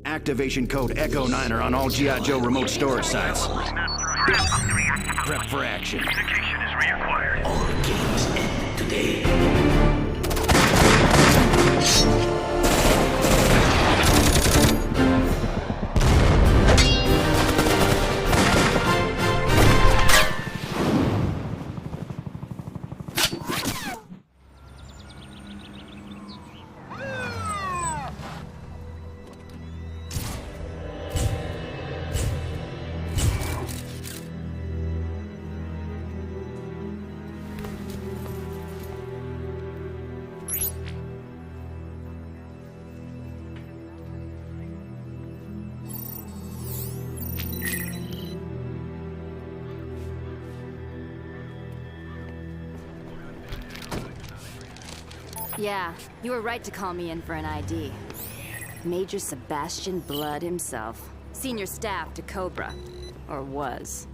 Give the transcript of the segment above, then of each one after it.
Activation code Echo 9 on all G.I. Joe remote storage sites. Prep for action. Communication is reacquired. All games end today. Yeah, you were right to call me in for an ID. Major Sebastian Blood himself. Senior staff to Cobra. Or was.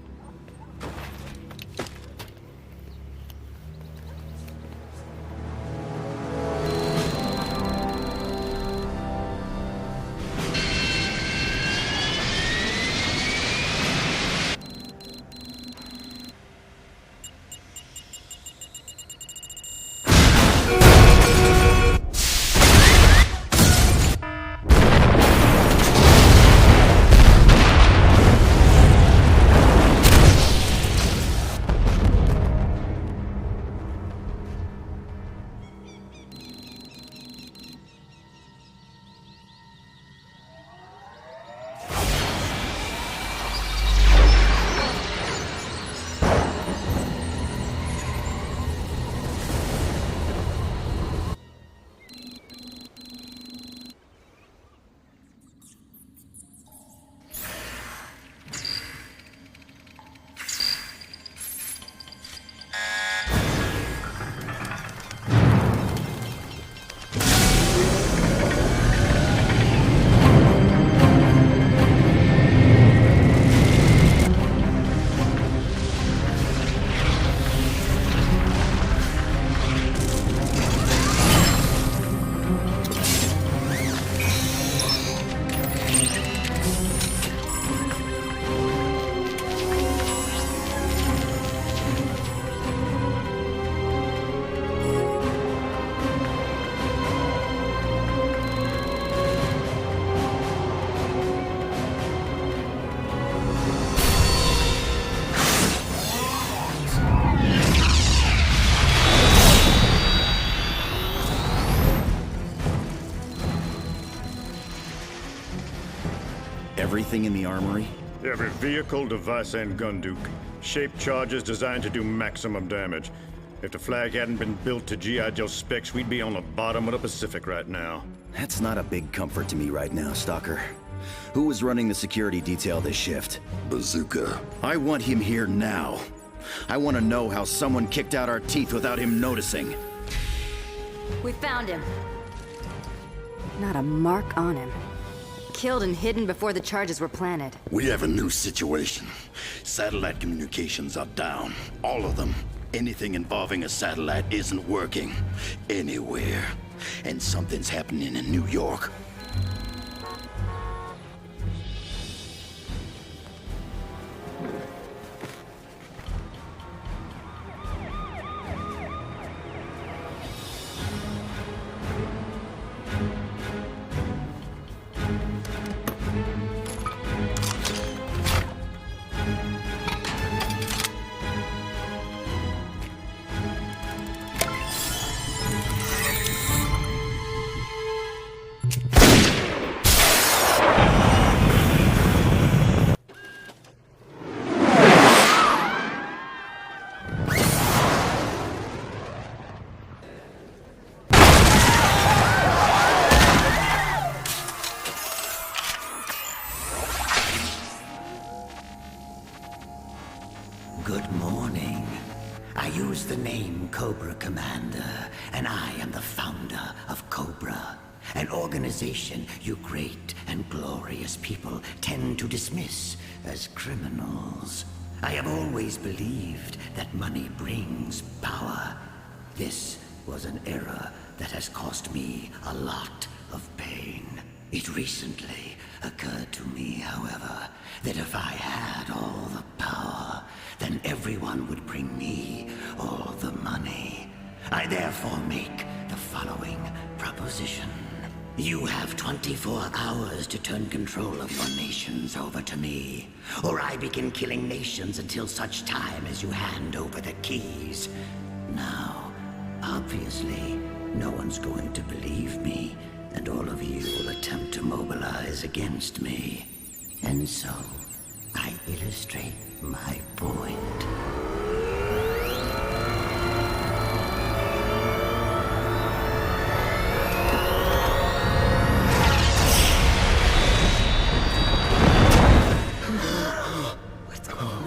Everything in the armory? Every vehicle, device, and gun, Duke. Shaped charges designed to do maximum damage. If the flag hadn't been built to G.I. Joe specs, we'd be on the bottom of the Pacific right now. That's not a big comfort to me right now, Stalker. Who was running the security detail this shift? Bazooka. I want him here now. I want to know how someone kicked out our teeth without him noticing. We found him. Not a mark on him. Killed and hidden before the charges were planted. We have a new situation. Satellite communications are down. All of them. Anything involving a satellite isn't working. Anywhere. And something's happening in New York. Good morning. I use the name Cobra Commander, and I am the founder of Cobra, an organization you great and glorious people tend to dismiss as criminals. I have always believed that money brings power. This was an error that has cost me a lot of pain. It recently occurred to me, however, that if I had all the power, then everyone would bring me all the money. I therefore make the following proposition. You have 24 hours to turn control of your nations over to me, or I begin killing nations until such time as you hand over the keys. Now, obviously, no one's going to believe me, and all of you will attempt to mobilize against me. And so, I illustrate my point.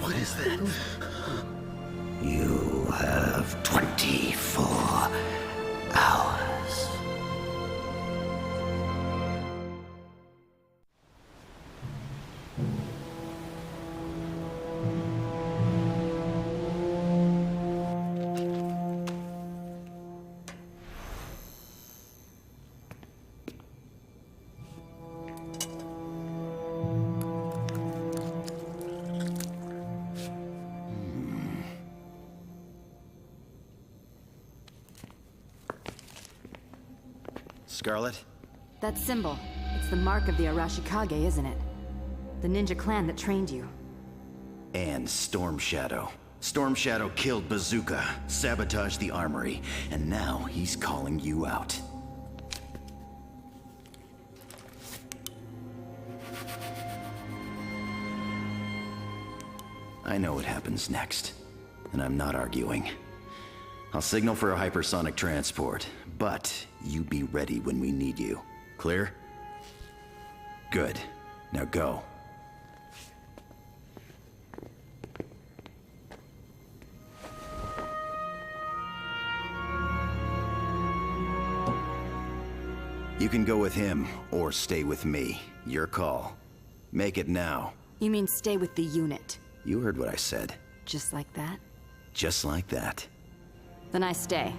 What is that? You have 24 hours. Scarlet? That symbol. It's the mark of the Arashikage, isn't it? The ninja clan that trained you. And Storm Shadow. Storm Shadow killed Bazooka, sabotaged the armory, and now he's calling you out. I know what happens next, and I'm not arguing. I'll signal for a hypersonic transport, but you be ready when we need you. Clear? Good. Now go. You can go with him, or stay with me. Your call. Make it now. You mean stay with the unit? You heard what I said. Just like that? Just like that. Then I stay.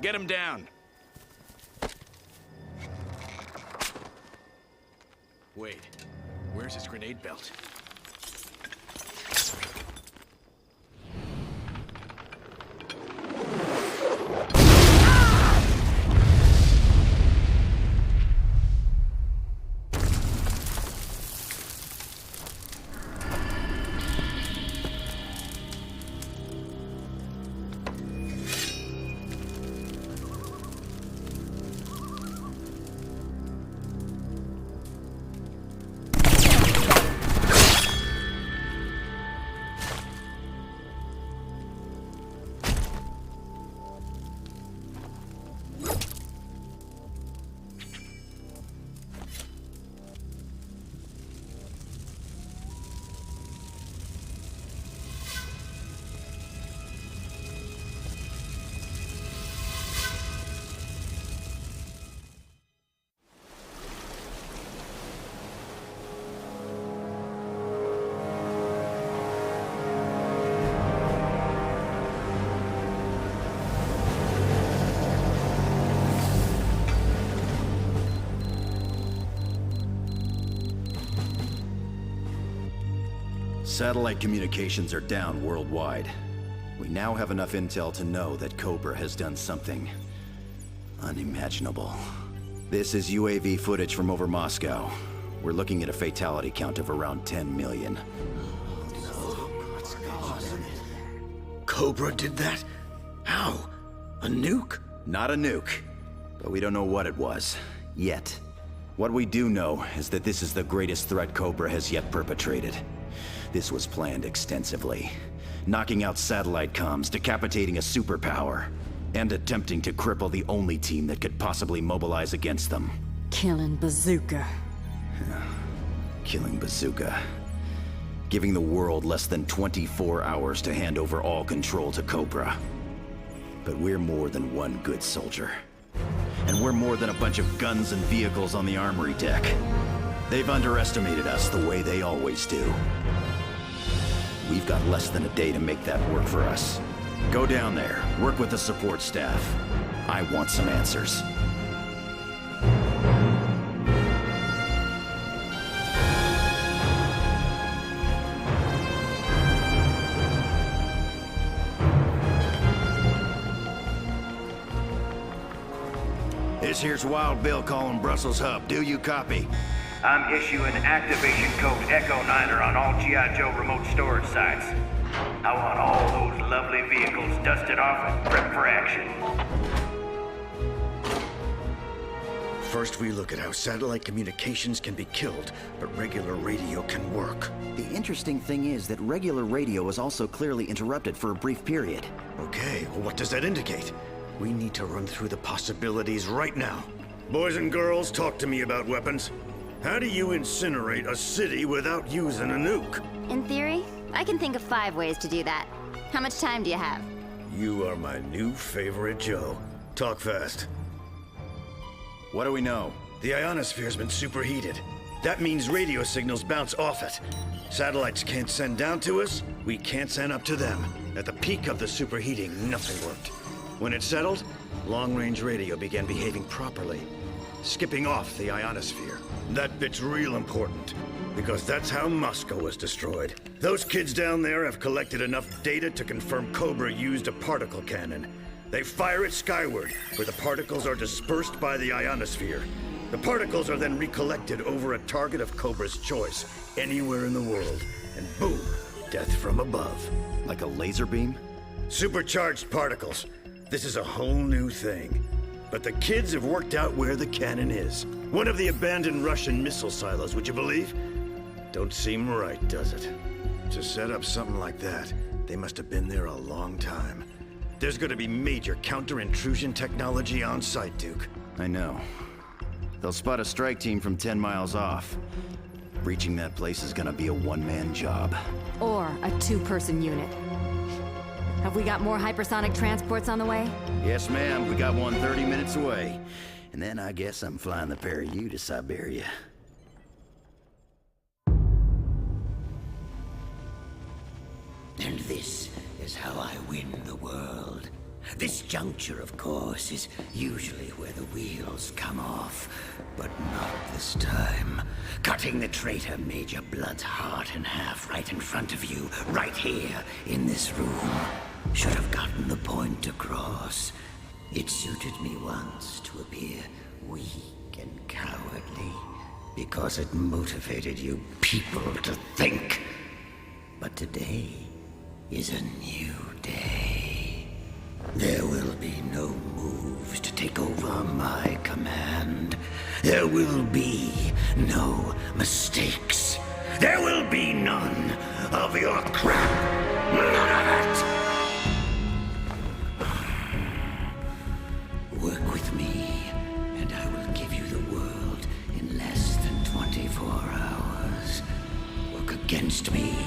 Get him down. Wait, where's his grenade belt? Satellite communications are down worldwide. We now have enough intel to know that Cobra has done something unimaginable. This is UAV footage from over Moscow. We're looking at a fatality count of around 10 million. Cobra did that? How? A nuke? Not a nuke, but we don't know what it was, yet. What we do know is that this is the greatest threat Cobra has yet perpetrated. This was planned extensively, knocking out satellite comms, decapitating a superpower, and attempting to cripple the only team that could possibly mobilize against them. Killing Bazooka. Killing Bazooka. Giving the world less than 24 hours to hand over all control to Cobra. But we're more than one good soldier. And we're more than a bunch of guns and vehicles on the armory deck. They've underestimated us the way they always do. We've got less than a day to make that work for us. Go down there, work with the support staff. I want some answers. This here's Wild Bill calling Brussels Hub. Do you copy? I'm issuing activation code Echo 9er on all G.I. Joe remote storage sites. I want all those lovely vehicles dusted off and prepped for action. First we look at how satellite communications can be killed, but regular radio can work. The interesting thing is that regular radio was also clearly interrupted for a brief period. Okay, well what does that indicate? We need to run through the possibilities right now. Boys and girls, talk to me about weapons. How do you incinerate a city without using a nuke? In theory, I can think of 5 ways to do that. How much time do you have? You are my new favorite Joe. Talk fast. What do we know? The ionosphere's been superheated. That means radio signals bounce off it. Satellites can't send down to us, we can't send up to them. At the peak of the superheating, nothing worked. When it settled, long-range radio began behaving properly, skipping off the ionosphere. That bit's real important, because that's how Moscow was destroyed. Those kids down there have collected enough data to confirm Cobra used a particle cannon. They fire it skyward, where the particles are dispersed by the ionosphere. The particles are then recollected over a target of Cobra's choice, anywhere in the world. And boom, death from above. Like a laser beam? Supercharged particles. This is a whole new thing. But the kids have worked out where the cannon is. One of the abandoned Russian missile silos, would you believe? Don't seem right, does it? To set up something like that, they must have been there a long time. There's gonna be major counter-intrusion technology on site, Duke. I know. They'll spot a strike team from 10 miles off. Breaching that place is gonna be a one-man job. Or a 2-person unit. Have we got more hypersonic transports on the way? Yes, ma'am. We got one 30 minutes away. And then I guess I'm flying the pair of you to Siberia. And this is how I win the world. This juncture, of course, is usually where the wheels come off. But not this time. Cutting the traitor Major Blood's heart in half right in front of you, right here, in this room. Should have gotten the point across. It suited me once to appear weak and cowardly, because it motivated you people to think. But today is a new day. There will be no moves to take over my command. There will be no mistakes. There will be none of your crap. None of it! Work with me, and I will give you the world in less than 24 hours. Work against me,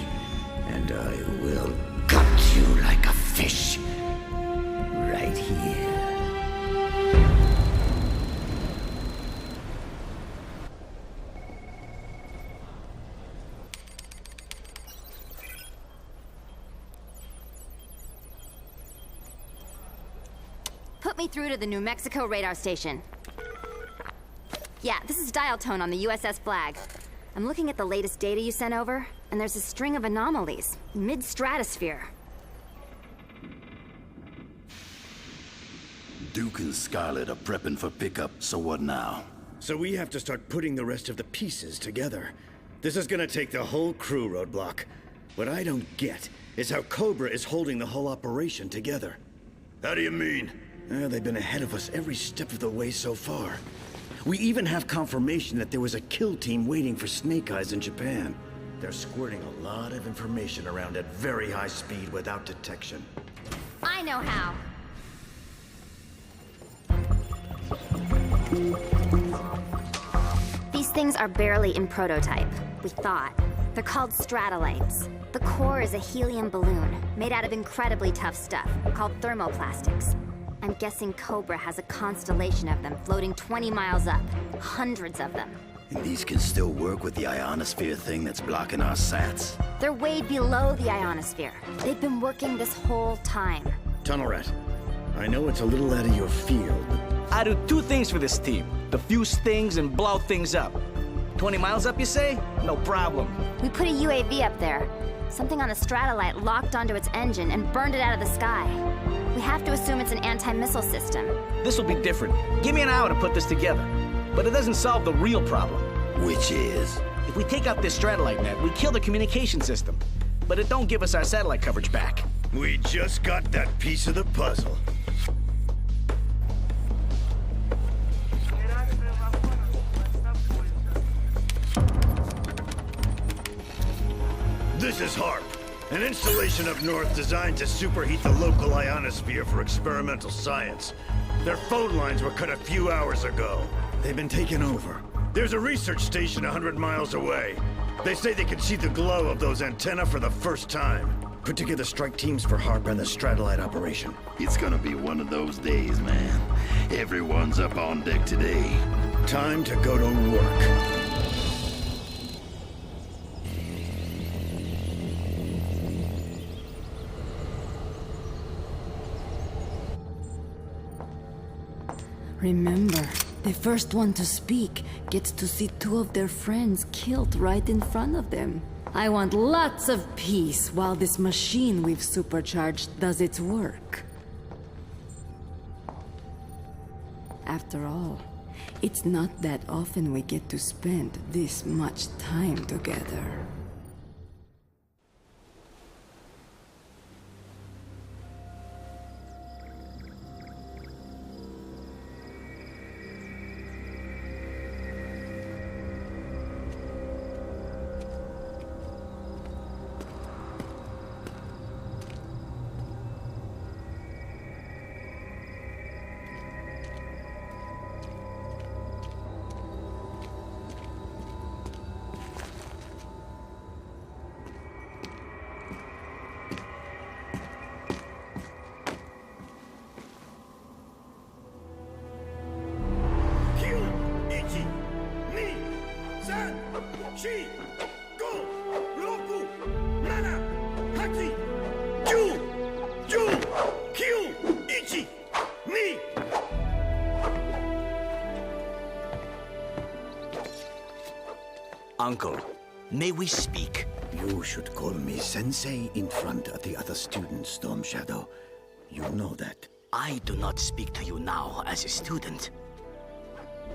and I will gut you like a fish. Right here. Put me through to the New Mexico radar station. Yeah, this is dial tone on the USS Flag. I'm looking at the latest data you sent over. and there's a string of anomalies, mid-stratosphere. Duke and Scarlet are prepping for pickup, so what now? So we have to start putting the rest of the pieces together. This is gonna take the whole crew, Roadblock. What I don't get is how Cobra is holding the whole operation together. How do you mean? They've been ahead of us every step of the way so far. We even have confirmation that there was a kill team waiting for Snake Eyes in Japan. They're squirting a lot of information around at very high speed without detection. I know how. These things are barely in prototype, we thought. They're called stratolites. The core is a helium balloon, made out of incredibly tough stuff, called thermoplastics. I'm guessing Cobra has a constellation of them floating 20 miles up. Hundreds of them. And these can still work with the ionosphere thing that's blocking our sats? They're way below the ionosphere. They've been working this whole time. Tunnel Rat, I know it's a little out of your field, but I do two things for this team. Defuse things and blow things up. 20 miles up, you say? No problem. We put a UAV up there. Something on the stratolite locked onto its engine and burned it out of the sky. We have to assume it's an anti-missile system. This will be different. Give me an hour to put this together. But it doesn't solve the real problem. Which is? If we take out this stratolite net, we kill the communication system. But it don't give us our satellite coverage back. we just got that piece of the puzzle. This is HARP, an installation up north designed to superheat the local ionosphere for experimental science. Their phone lines were cut a few hours ago. They've been taken over. There's a research station 100 miles away. They say they can see the glow of those antennae for the first time. Put together strike teams for HARP and the Stratolite operation. It's gonna be one of those days, man. Everyone's up on deck today. Time to go to work. Remember, the first one to speak gets to see two of their friends killed right in front of them. I want lots of peace while this machine we've supercharged does its work. After all, it's not that often we get to spend this much time together. Uncle, may we speak? You should call me Sensei in front of the other students, Storm Shadow. You know that. I do not speak to you now as a student.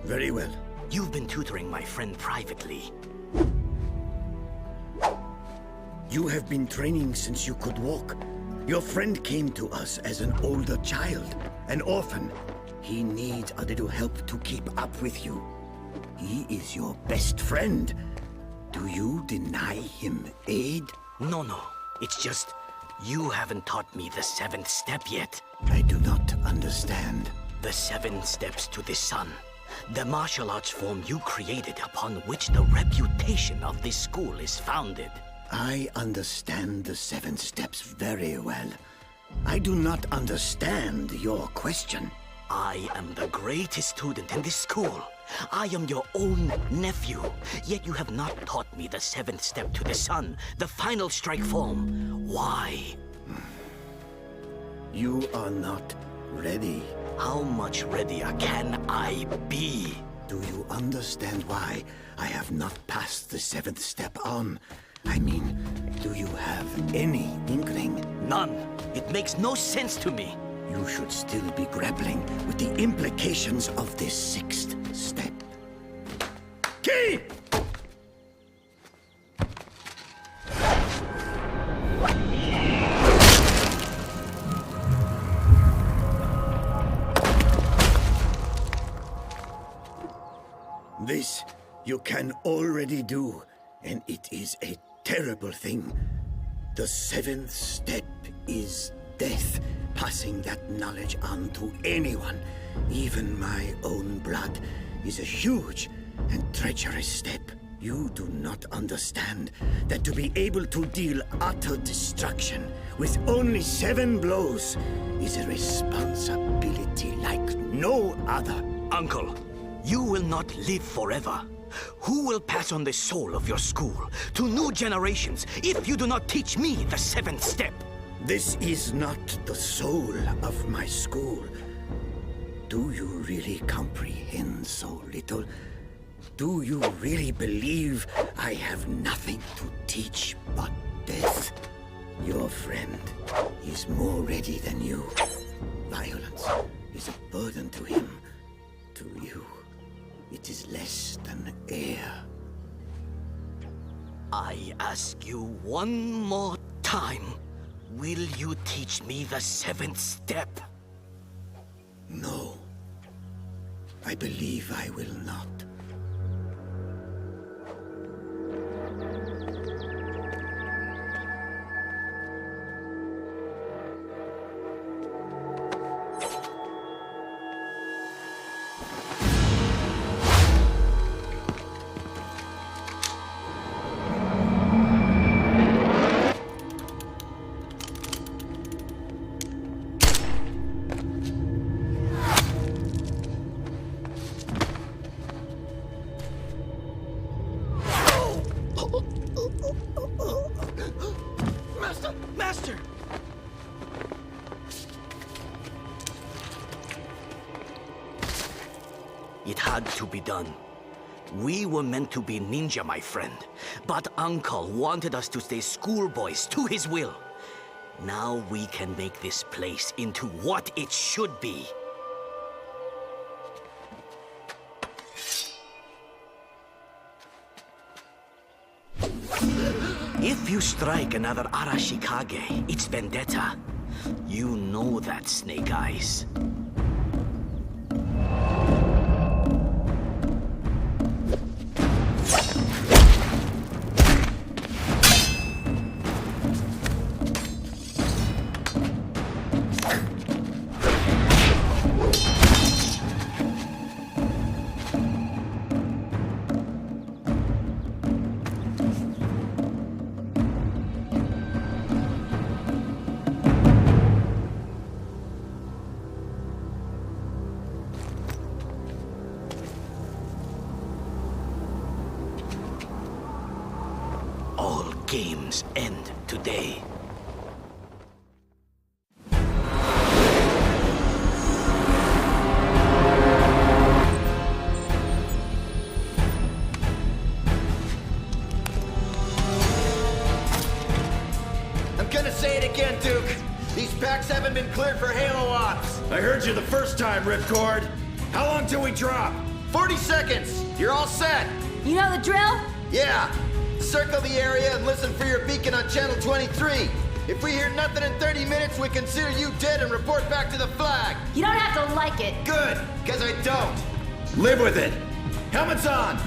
Very well. You've been tutoring my friend privately. You have been training since you could walk. Your friend came to us as an older child, an orphan. He needs a little help to keep up with you. He is your best friend. Do you deny him aid? No. It's just, you haven't taught me the 7th step yet. I do not understand. The 7 steps to the sun. The martial arts form you created upon which the reputation of this school is founded. I understand the 7 steps very well. I do not understand your question. I am the greatest student in this school. I am your own nephew, yet you have not taught me the 7th step to the sun, the final strike form. Why? You are not ready. How much readier can I be? Do you understand why I have not passed the 7th step on? I mean, do you have any inkling? None. It makes no sense to me. You should still be grappling with the implications of this sixth step. Key! This you can already do, and it is a terrible thing. The seventh step is death. Passing that knowledge on to anyone, even my own blood, is a huge and treacherous step. You do not understand that to be able to deal utter destruction with only 7 blows is a responsibility like no other. Uncle, you will not live forever. Who will pass on the soul of your school to new generations if you do not teach me the seventh step? This is not the soul of my school. Do you really comprehend so little? Do you really believe I have nothing to teach but death? Your friend is more ready than you. Violence is a burden to him. To you, it is less than air. I ask you one more time. Will you teach me the seventh step? No. I believe I will not. Master! It had to be done. We were meant to be ninja, my friend. But Uncle wanted us to stay schoolboys to his will. Now we can make this place into what it should be. If you strike another Arashikage, it's vendetta. You know that, Snake Eyes. Games end today. I'm gonna say it again, Duke. These packs haven't been cleared for Halo ops. I heard you the first time, Ripcord. How long till we drop? 40 seconds. You're all set. You know the drill? Yeah. Circle the area and listen for your beacon on channel 23. If we hear nothing in 30 minutes, we consider you dead and report back to the flag. You don't have to like it. Good, because I don't. Live with it. Helmets on.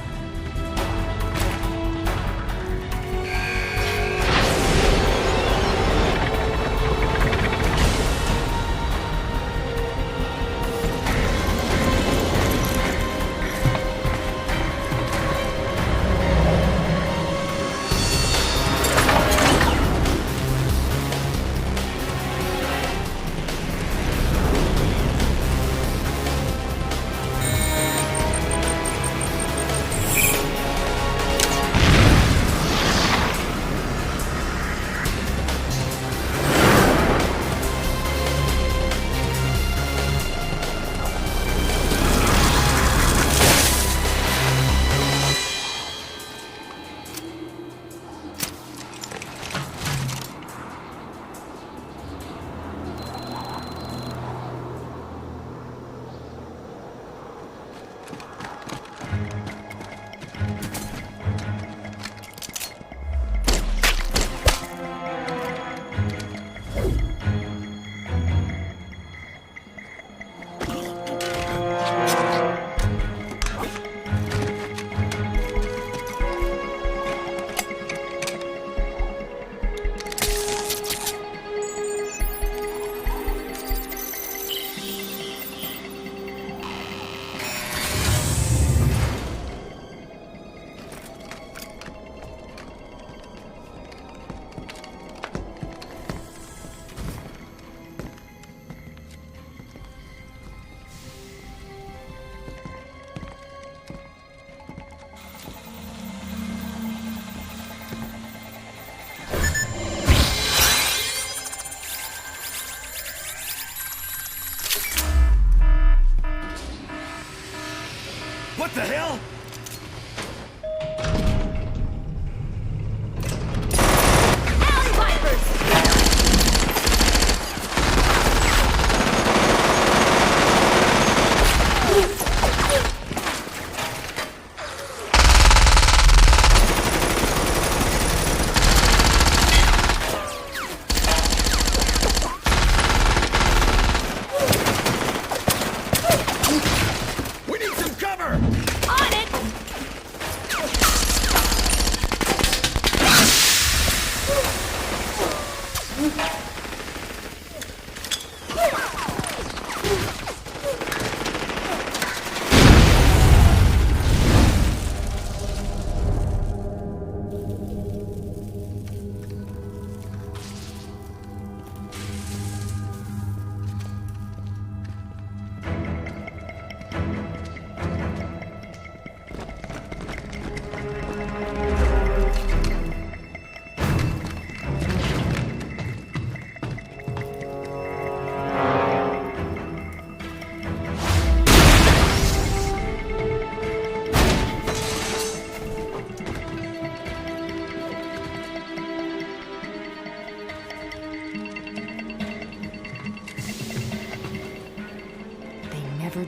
the hell?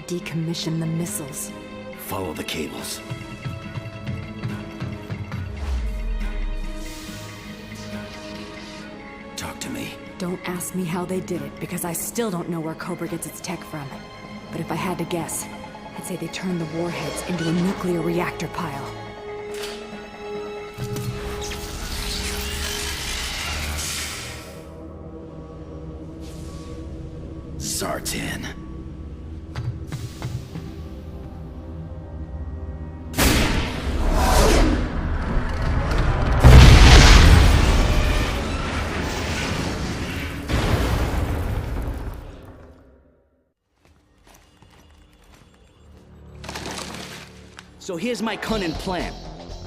Decommission the missiles. Follow the cables. Talk to me. Don't ask me how they did it, because I still don't know where Cobra gets its tech from. But if I had to guess, I'd say they turned the warheads into a nuclear reactor pile. Zartan. So here's my cunning plan.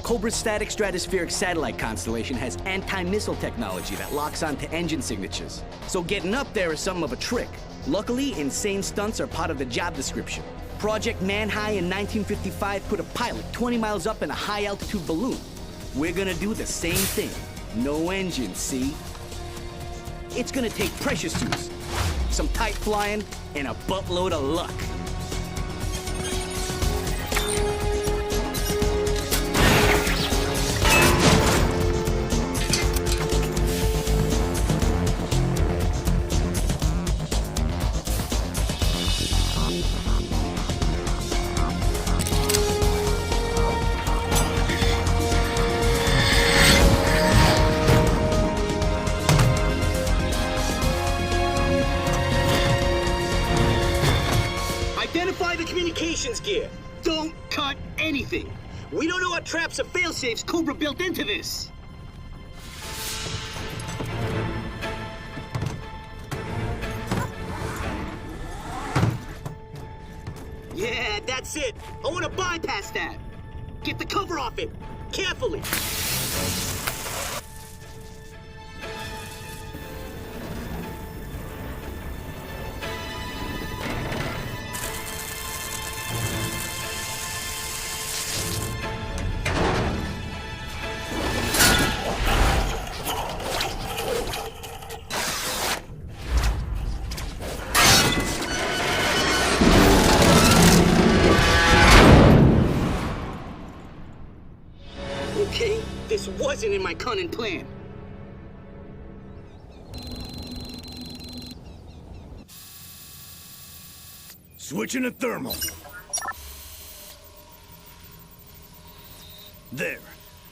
Cobra's static stratospheric satellite constellation has anti-missile technology that locks onto engine signatures. So getting up there is something of a trick. Luckily, insane stunts are part of the job description. Project Manhigh in 1955 put a pilot 20 miles up in a high-altitude balloon. We're gonna do the same thing. No engine, see? It's gonna take pressure suits, some tight flying, and a buttload of luck. Gear. Don't cut anything. We don't know what traps or failsafes Cobra built into this. Yeah, that's it. I want to bypass that. Get the cover off it. Carefully. This wasn't in my cunning plan. Switching to thermal. There.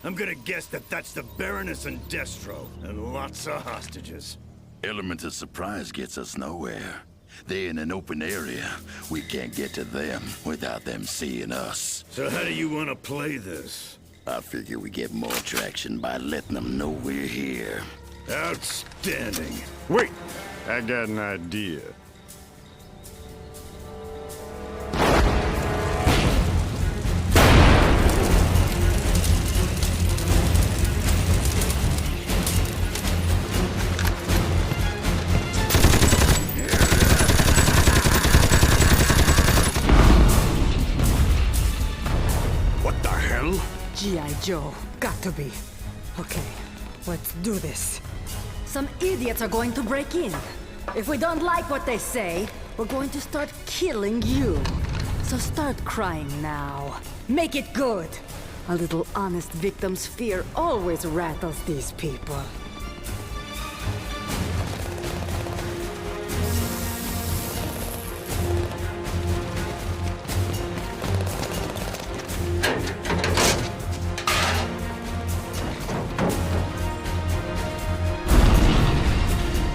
I'm gonna guess that that's the Baroness and Destro, and lots of hostages. Element of surprise gets us nowhere. They're in an open area. We can't get to them without them seeing us. So how do you want to play this? I figure we get more traction by letting them know we're here. Outstanding. Wait, I got an idea. Joe. Got to be. Okay, let's do this. Some idiots are going to break in. If we don't like what they say, we're going to start killing you. So start crying now. Make it good. A little honest victim's fear always rattles these people.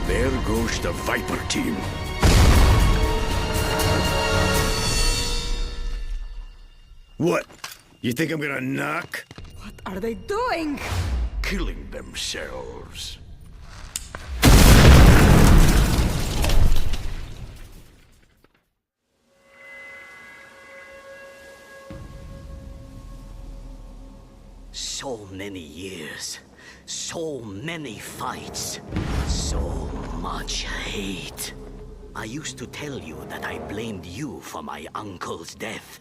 There goes the Viper team. What? You think I'm gonna knock? What are they doing? Killing themselves. So many years, so many fights, so much hate. I used to tell you that I blamed you for my uncle's death.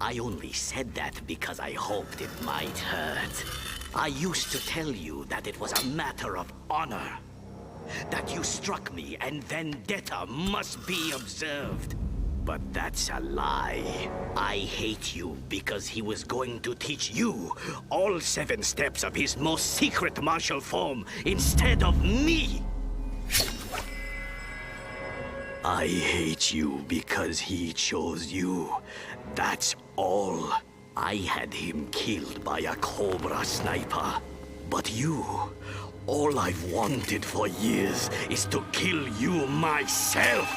I only said that because I hoped it might hurt. I used to tell you that it was a matter of honor. That you struck me and vendetta must be observed. But that's a lie. I hate you because he was going to teach you all 7 steps of his most secret martial form instead of me. I hate you because he chose you. That's all. I had him killed by a Cobra sniper. But you, all I've wanted for years is to kill you myself.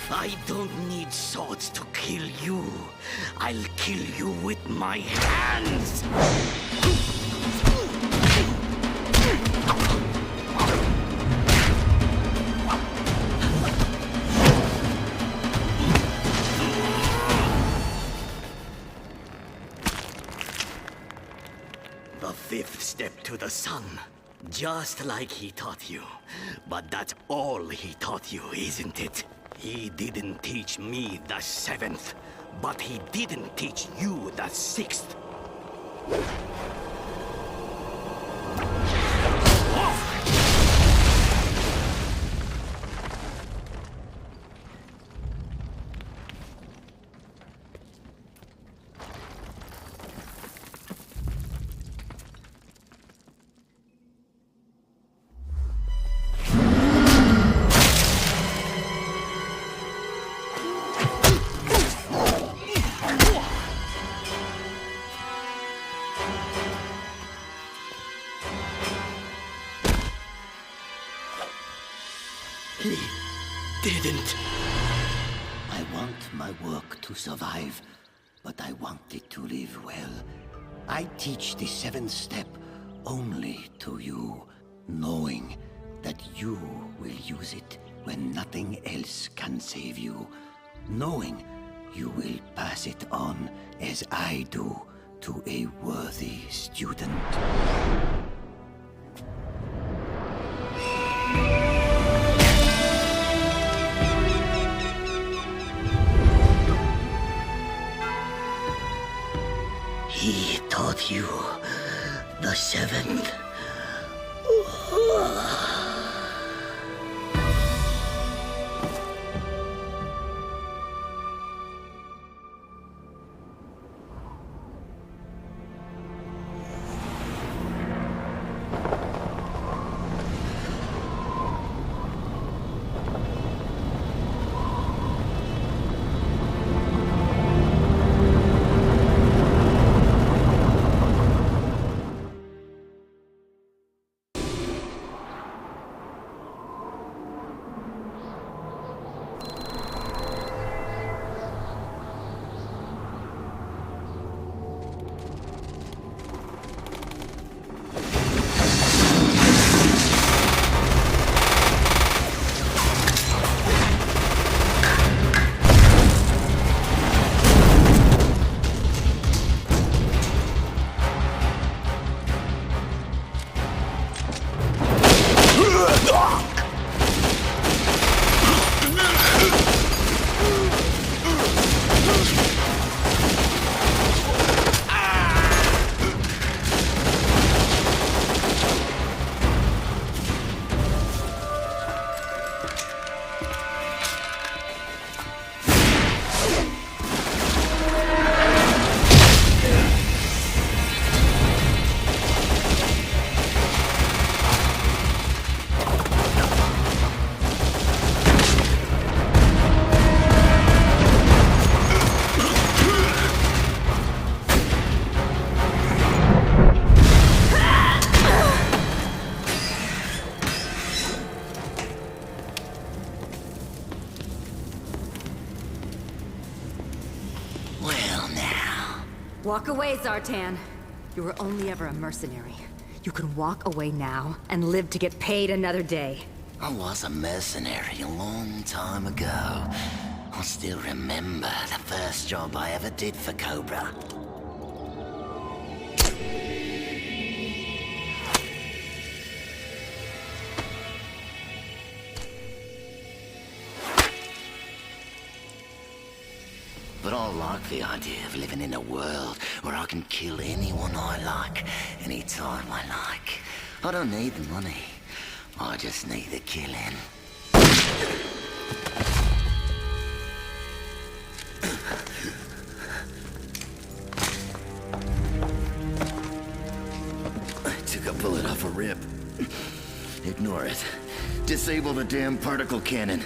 I don't need swords to kill you. I'll kill you with my hands! The 5th step to the sun. Just like he taught you. But that's all he taught you, isn't it? He didn't teach me the 7th, but he didn't teach you the 6th. He didn't. I want my work to survive, but I want it to live well. I teach the 7th step only to you, knowing that you will use it when nothing else can save you. Knowing you will pass it on as I do to a worthy student. The seventh. Walk away, Zartan. You were only ever a mercenary. You can walk away now and live to get paid another day. I was a mercenary a long time ago. I still remember the first job I ever did for Cobra. But I like the idea of living in a world where I can kill anyone I like, anytime I like. I don't need the money. I just need the killing. I took a bullet off a rib. Ignore it. Disable the damn particle cannon.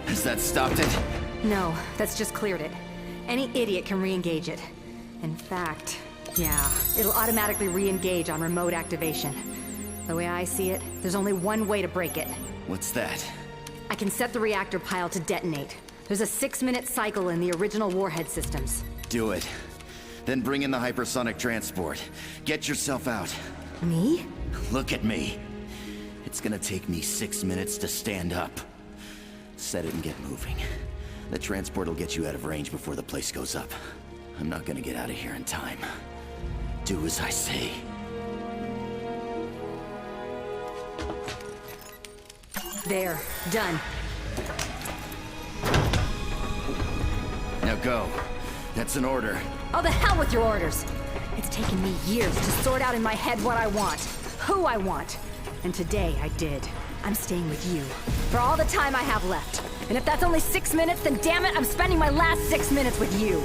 Has that stopped it? No, that's just cleared it. Any idiot can re-engage it. In fact, yeah, it'll automatically re-engage on remote activation. The way I see it, there's only one way to break it. What's that? I can set the reactor pile to detonate. There's a 6-minute cycle in the original warhead systems. Do it. Then bring in the hypersonic transport. Get yourself out. Me? Look at me. It's gonna take me 6 minutes to stand up. Set it and get moving. The transport will get you out of range before the place goes up. I'm not gonna get out of here in time. Do as I say. There. Done. Now go. That's an order. Oh, the hell with your orders! It's taken me years to sort out in my head what I want, who I want. And today I did. I'm staying with you. For all the time I have left. And if that's only 6 minutes, then damn it, I'm spending my last 6 minutes with you.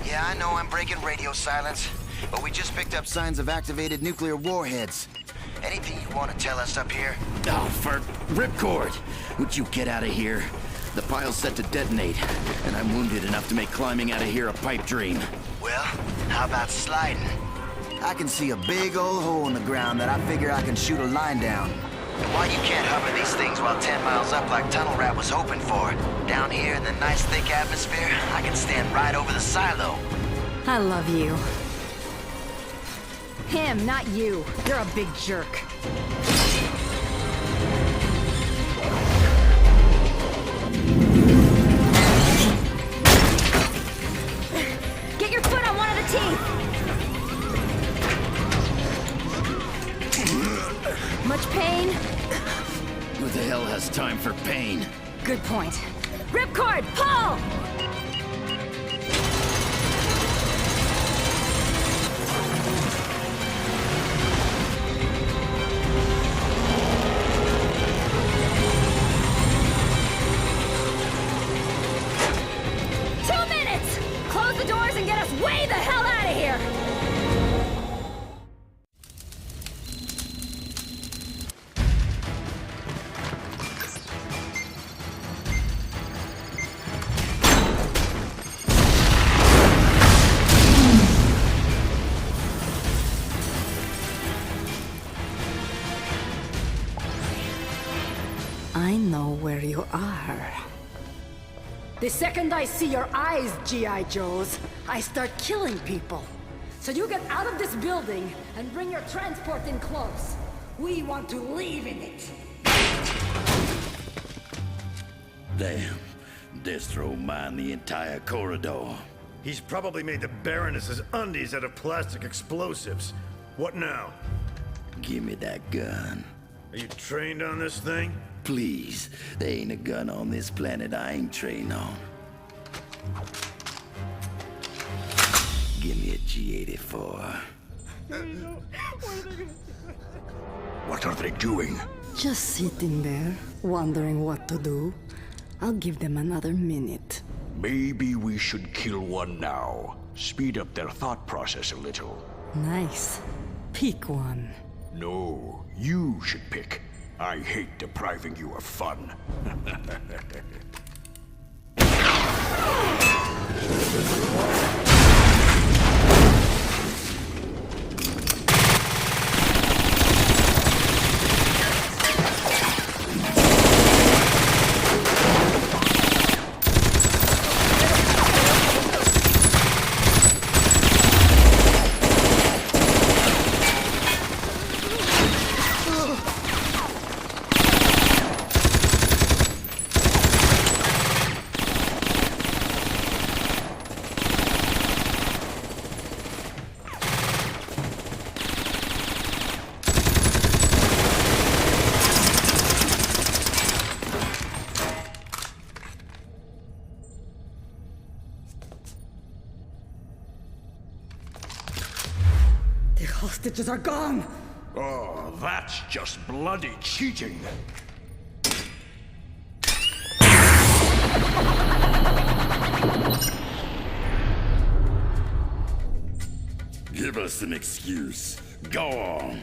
Yeah, I know I'm breaking radio silence, but we just picked up signs of activated nuclear warheads. Anything you want to tell us up here? Oh, for ripcord! Would you get out of here? The pile's set to detonate, and I'm wounded enough to make climbing out of here a pipe dream. Well, how about sliding? I can see a big old hole in the ground that I figure I can shoot a line down. And why you can't hover these things while 10 miles up like Tunnel Rat was hoping for? Down here in the nice thick atmosphere, I can stand right over the silo. I love you. Him, not you. You're a big jerk. way the hell out of here! I know where you are. The second I see your eyes, G.I. Joes, I start killing people. So you get out of this building and bring your transport in close. We want to leave in it. Damn. Destro mined the entire corridor. He's probably made the Baroness's undies out of plastic explosives. What now? Give me that gun. Are you trained on this thing? Please, there ain't a gun on this planet I ain't trained on. Give me a G84. What are they doing? Just sitting there, wondering what to do. I'll give them another minute. Maybe we should kill one now. Speed up their thought process a little. Nice. Pick one. No, you should pick. I hate depriving you of fun. Hostages are gone! Oh, that's just bloody cheating. Give us an excuse. Go on.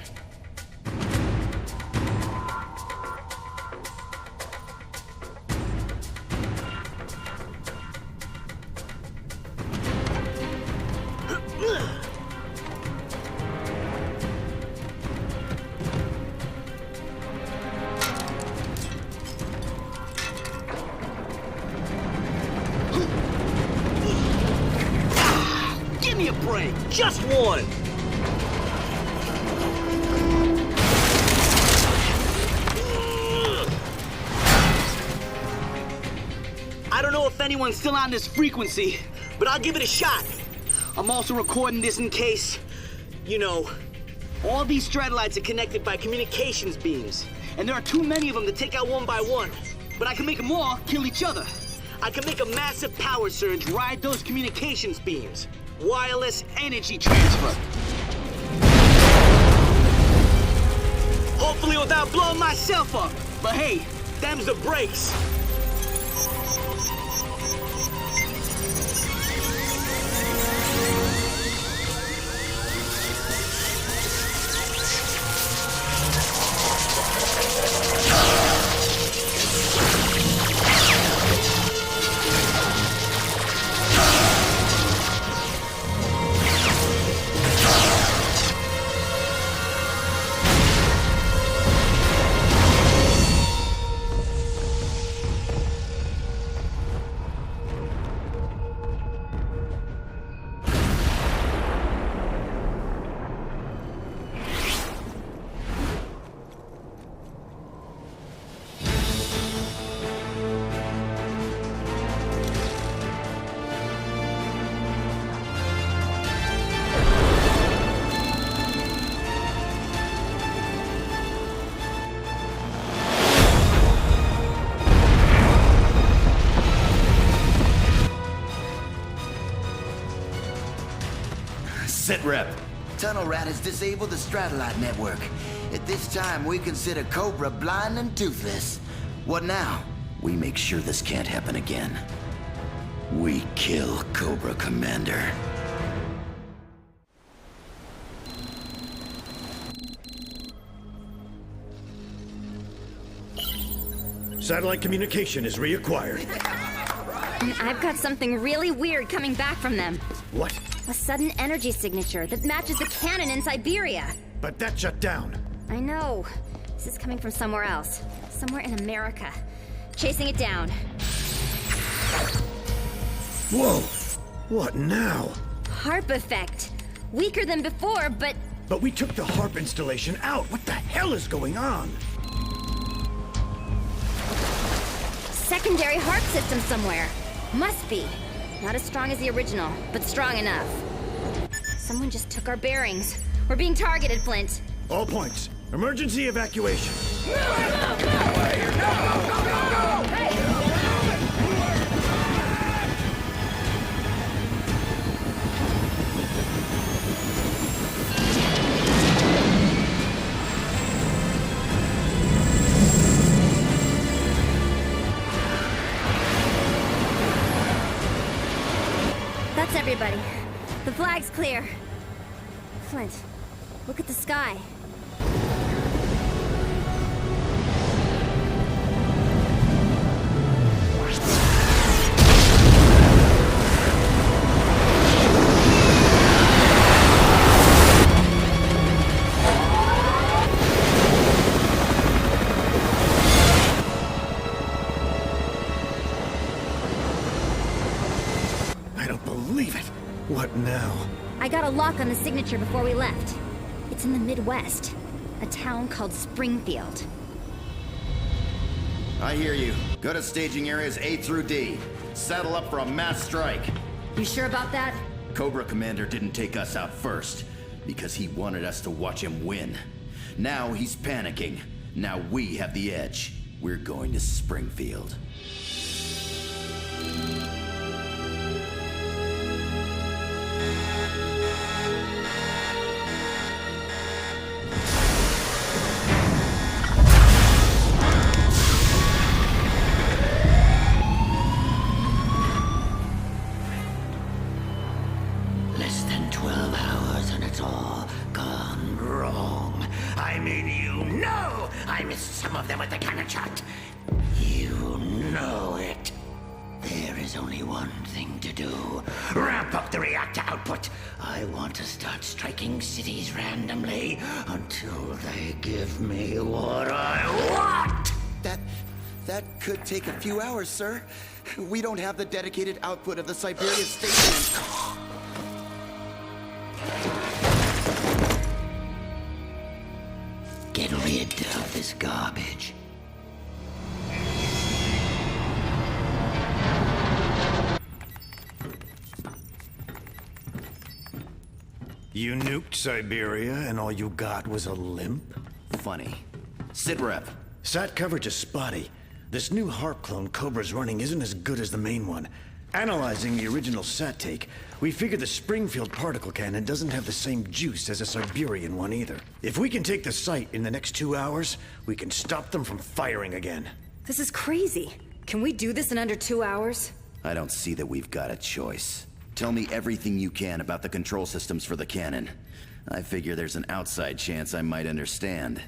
Just one! I don't know if anyone's still on this frequency, but I'll give it a shot. I'm also recording this in case, you know, all these Stratolites are connected by communications beams, and there are too many of them to take out one by one. But I can make them all kill each other. I can make a massive power surge ride those communications beams. Wireless energy transfer. Hopefully without blowing myself up. But hey, them's the breaks. Sit rep. Tunnel Rat has disabled the Stratolite network. At this time, we consider Cobra blind and toothless. What now? We make sure this can't happen again. We kill Cobra Commander. Satellite communication is reacquired. And I've got something really weird coming back from them. What? A sudden energy signature that matches the cannon in Siberia. But that shut down. I know. This is coming from somewhere else. Somewhere in America. Chasing it down. Whoa! What now? Harp effect. Weaker than before, but... But we took the harp installation out. What the hell is going on? Secondary harp system somewhere. Must be. Not as strong as the original, but strong enough. Someone just took our bearings. We're being targeted, Flint. All points. Emergency evacuation. That's everybody. The flag's clear. Flint, look at the sky. I don't believe it. What now? I got a lock on the signature before we left. It's in the Midwest. A town called Springfield. I hear you. Go to staging areas A through D. Saddle up for a mass strike. You sure about that? Cobra Commander didn't take us out first because he wanted us to watch him win. Now he's panicking. Now we have the edge. We're going to Springfield. Less than 12 hours and it's all gone wrong. I mean, you know I missed some of them with the cannon shot. You know it. There is only one thing to do. Ramp up the reactor output. I want to start striking cities randomly until they give me what I want. That could take a few hours, sir. We don't have the dedicated output of the Siberia station. Get rid of this garbage. You nuked Siberia and all you got was a limp? Funny. Sit rep. Sat coverage is spotty. This new harp clone Cobra's running isn't as good as the main one. Analyzing the original sat take, we figured the Springfield particle cannon doesn't have the same juice as a Siberian one either. If we can take the site in the next 2 hours, we can stop them from firing again. This is crazy. Can we do this in under 2 hours? I don't see that we've got a choice. Tell me everything you can about the control systems for the cannon. I figure there's an outside chance I might understand.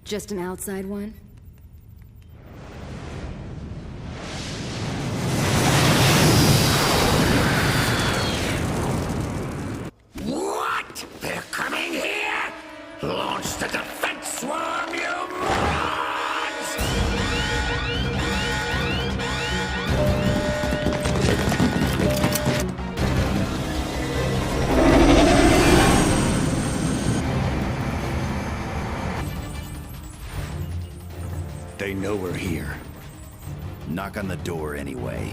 Just an outside one? What? They're coming here? Launch the defense swarm, you morons! They know we're here. Knock on the door anyway.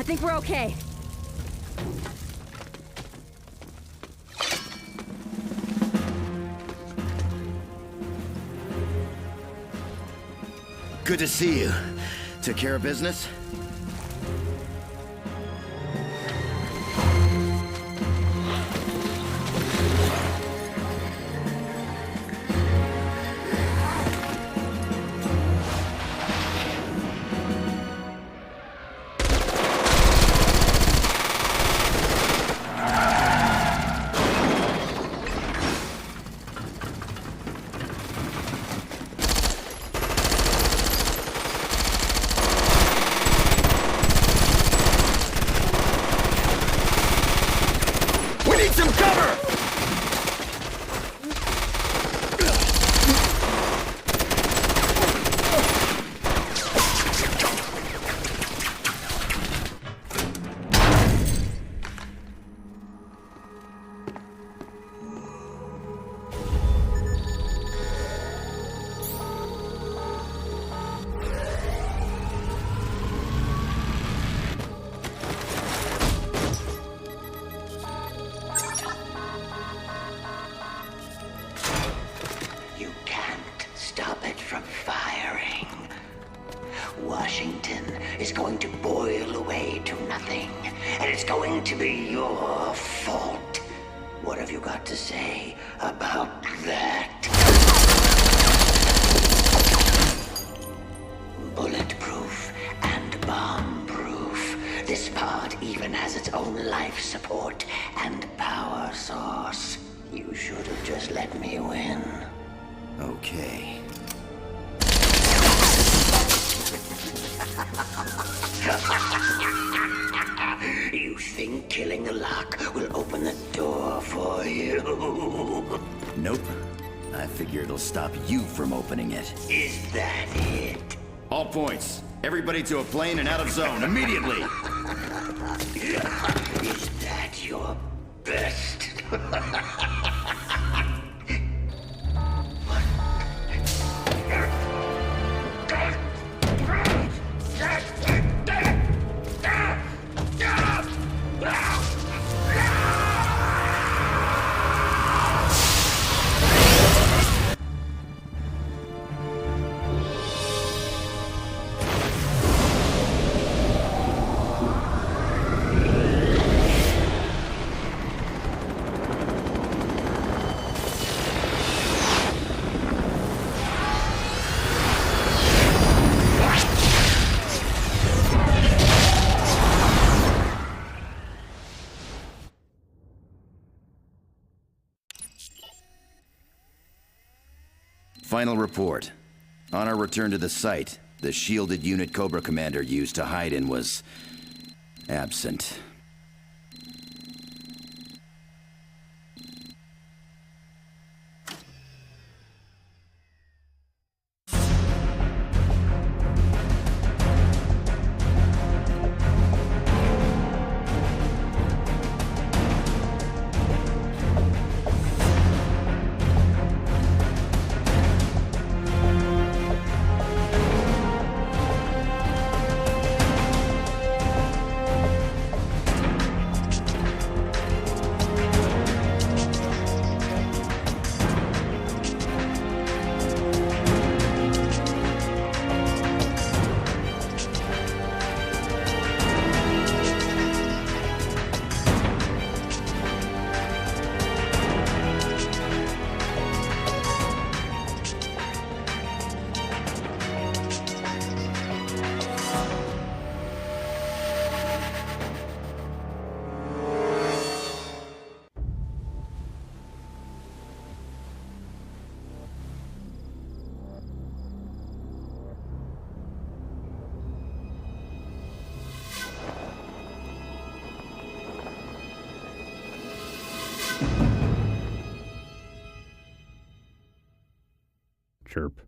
think we're okay. Good to see you. Took care of business? Washington is going to boil away to nothing, and it's going to be your fault. What have you got to say about that? Bulletproof and bomb-proof. This pod even has its own life support and power source. You should have just let me win. Okay. You think killing the lock will open the door for you? Nope. I figure it'll stop you from opening it. Is that it? All points. Everybody to a plane and out of zone immediately. Is that your best? Final report. On our return to the site, the shielded unit Cobra Commander used to hide in was absent. Chirp.